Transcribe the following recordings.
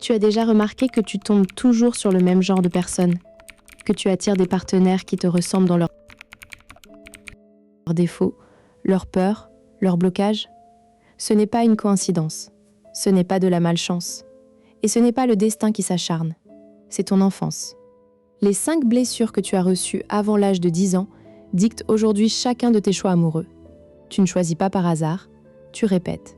Tu as déjà remarqué que tu tombes toujours sur le même genre de personnes, que tu attires des partenaires qui te ressemblent dans leurs défauts, leurs peurs, leurs blocages? Ce n'est pas une coïncidence, ce n'est pas de la malchance, et ce n'est pas le destin qui s'acharne, c'est ton enfance. Les 5 blessures que tu as reçues avant l'âge de 10 ans dictent aujourd'hui chacun de tes choix amoureux. Tu ne choisis pas par hasard, tu répètes.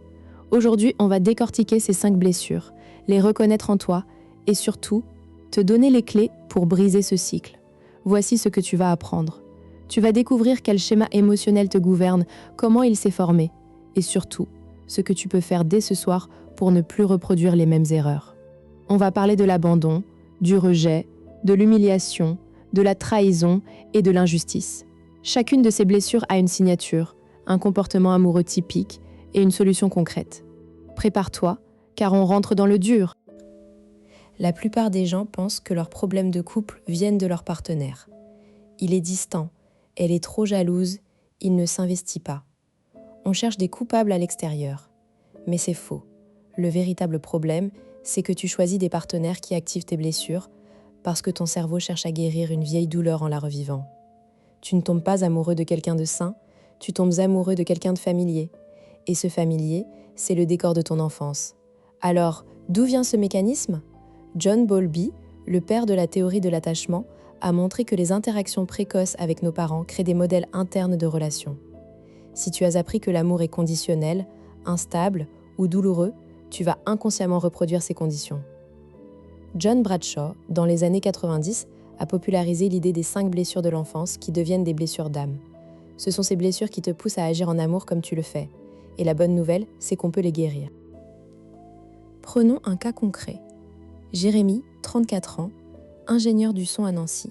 Aujourd'hui, on va décortiquer ces 5 blessures, les reconnaître en toi et surtout, te donner les clés pour briser ce cycle. Voici ce que tu vas apprendre. Tu vas découvrir quel schéma émotionnel te gouverne, comment il s'est formé et surtout, ce que tu peux faire dès ce soir pour ne plus reproduire les mêmes erreurs. On va parler de l'abandon, du rejet, de l'humiliation, de la trahison et de l'injustice. Chacune de ces blessures a une signature, un comportement amoureux typique et une solution concrète. Prépare-toi, car on rentre dans le dur. La plupart des gens pensent que leurs problèmes de couple viennent de leur partenaire. Il est distant, elle est trop jalouse, il ne s'investit pas. On cherche des coupables à l'extérieur. Mais c'est faux. Le véritable problème, c'est que tu choisis des partenaires qui activent tes blessures parce que ton cerveau cherche à guérir une vieille douleur en la revivant. Tu ne tombes pas amoureux de quelqu'un de sain, tu tombes amoureux de quelqu'un de familier. Et ce familier, c'est le décor de ton enfance. Alors, d'où vient ce mécanisme ? John Bowlby, le père de la théorie de l'attachement, a montré que les interactions précoces avec nos parents créent des modèles internes de relations. Si tu as appris que l'amour est conditionnel, instable ou douloureux, tu vas inconsciemment reproduire ces conditions. John Bradshaw, dans les années 90, a popularisé l'idée des 5 blessures de l'enfance qui deviennent des blessures d'âme. Ce sont ces blessures qui te poussent à agir en amour comme tu le fais. Et la bonne nouvelle, c'est qu'on peut les guérir. Prenons un cas concret. Jérémy, 34 ans, ingénieur du son à Nancy.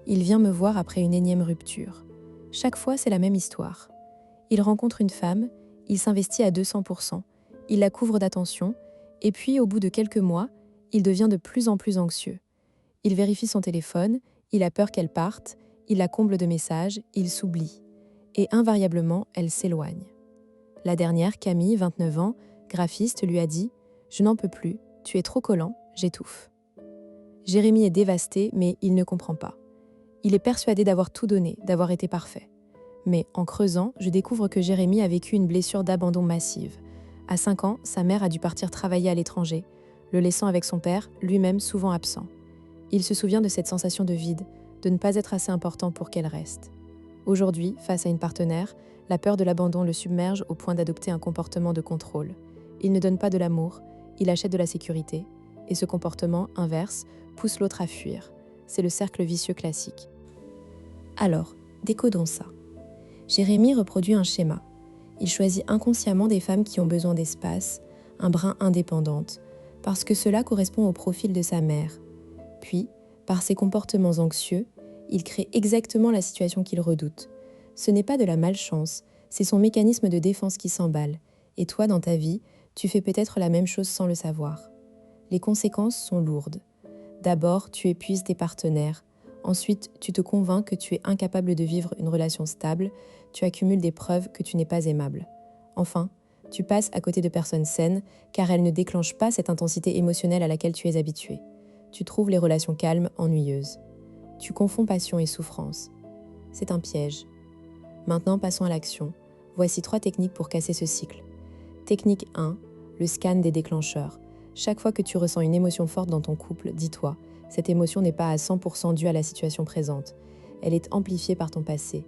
Il vient me voir après une énième rupture. Chaque fois, c'est la même histoire. Il rencontre une femme, il s'investit à 200%, il la couvre d'attention, et puis au bout de quelques mois, il devient de plus en plus anxieux. Il vérifie son téléphone, il a peur qu'elle parte, il la comble de messages, il s'oublie. Et invariablement, elle s'éloigne. La dernière, Camille, 29 ans, graphiste, lui a dit « Je n'en peux plus, tu es trop collant, j'étouffe ». Jérémy est dévasté, mais il ne comprend pas. Il est persuadé d'avoir tout donné, d'avoir été parfait. Mais en creusant, je découvre que Jérémy a vécu une blessure d'abandon massive. À 5 ans, sa mère a dû partir travailler à l'étranger, le laissant avec son père, lui-même souvent absent. Il se souvient de cette sensation de vide, de ne pas être assez important pour qu'elle reste. Aujourd'hui, face à une partenaire, la peur de l'abandon le submerge au point d'adopter un comportement de contrôle. Il ne donne pas de l'amour, il achète de la sécurité, et ce comportement, inverse, pousse l'autre à fuir. C'est le cercle vicieux classique. Alors, décodons ça. Jérémy reproduit un schéma. Il choisit inconsciemment des femmes qui ont besoin d'espace, un brin indépendante, parce que cela correspond au profil de sa mère. Puis, par ses comportements anxieux, il crée exactement la situation qu'il redoute. Ce n'est pas de la malchance, c'est son mécanisme de défense qui s'emballe. Et toi, dans ta vie, tu fais peut-être la même chose sans le savoir. Les conséquences sont lourdes. D'abord, tu épuises tes partenaires. Ensuite, tu te convaincs que tu es incapable de vivre une relation stable. Tu accumules des preuves que tu n'es pas aimable. Enfin, tu passes à côté de personnes saines, car elles ne déclenchent pas cette intensité émotionnelle à laquelle tu es habitué. Tu trouves les relations calmes ennuyeuses. Tu confonds passion et souffrance. C'est un piège. Maintenant, passons à l'action. Voici 3 techniques pour casser ce cycle. Technique 1, le scan des déclencheurs. Chaque fois que tu ressens une émotion forte dans ton couple, dis-toi, cette émotion n'est pas à 100% due à la situation présente. Elle est amplifiée par ton passé.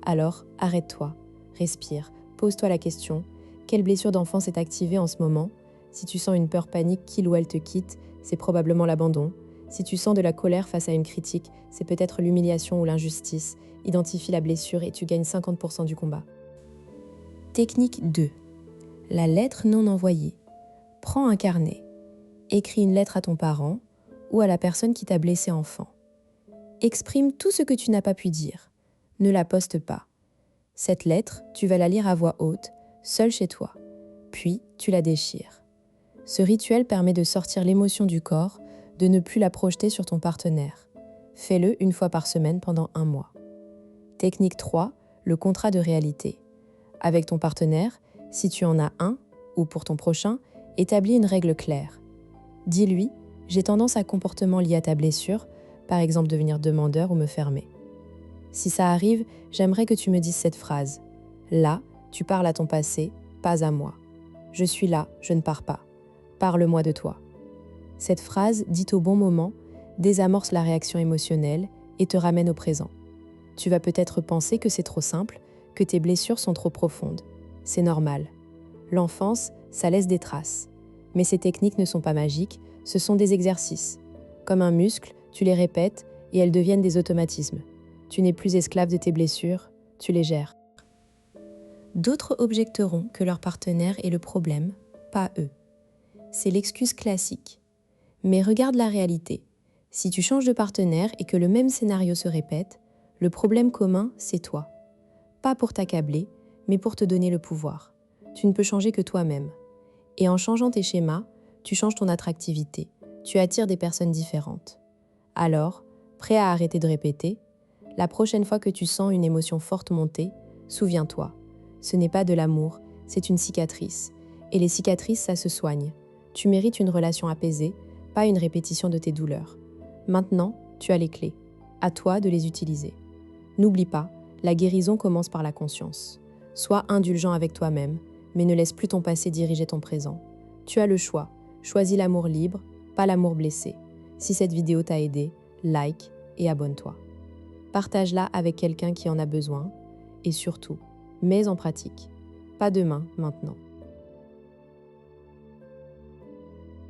Alors, arrête-toi, respire, pose-toi la question, quelle blessure d'enfance est activée en ce moment ? Si tu sens une peur panique qu'il ou elle te quitte, c'est probablement l'abandon. Si tu sens de la colère face à une critique, c'est peut-être l'humiliation ou l'injustice. Identifie la blessure et tu gagnes 50% du combat. Technique 2. La lettre non envoyée. Prends un carnet. Écris une lettre à ton parent ou à la personne qui t'a blessé enfant. Exprime tout ce que tu n'as pas pu dire. Ne la poste pas. Cette lettre, tu vas la lire à voix haute, seule chez toi. Puis, tu la déchires. Ce rituel permet de sortir l'émotion du corps, de ne plus la projeter sur ton partenaire. Fais-le 1 fois par semaine pendant 1 mois. Technique 3, le contrat de réalité. Avec ton partenaire, si tu en as un, ou pour ton prochain, établis une règle claire. Dis-lui, j'ai tendance à un comportement lié à ta blessure, par exemple devenir demandeur ou me fermer. Si ça arrive, j'aimerais que tu me dises cette phrase. Là, tu parles à ton passé, pas à moi. Je suis là, je ne pars pas. Parle-moi de toi. Cette phrase, dite au bon moment, désamorce la réaction émotionnelle et te ramène au présent. Tu vas peut-être penser que c'est trop simple, que tes blessures sont trop profondes. C'est normal. L'enfance, ça laisse des traces. Mais ces techniques ne sont pas magiques, ce sont des exercices. Comme un muscle, tu les répètes et elles deviennent des automatismes. Tu n'es plus esclave de tes blessures, tu les gères. D'autres objecteront que leur partenaire est le problème, pas eux. C'est l'excuse classique. Mais regarde la réalité. Si tu changes de partenaire et que le même scénario se répète, le problème commun, c'est toi. Pas pour t'accabler, mais pour te donner le pouvoir. Tu ne peux changer que toi-même. Et en changeant tes schémas, tu changes ton attractivité. Tu attires des personnes différentes. Alors, prêt à arrêter de répéter? La prochaine fois que tu sens une émotion forte monter, souviens-toi. Ce n'est pas de l'amour, c'est une cicatrice. Et les cicatrices, ça se soigne. Tu mérites une relation apaisée, pas une répétition de tes douleurs. Maintenant, tu as les clés. À toi de les utiliser. N'oublie pas, la guérison commence par la conscience. Sois indulgent avec toi-même, mais ne laisse plus ton passé diriger ton présent. Tu as le choix. Choisis l'amour libre, pas l'amour blessé. Si cette vidéo t'a aidé, like et abonne-toi. Partage-la avec quelqu'un qui en a besoin. Et surtout, mets en pratique. Pas demain, maintenant.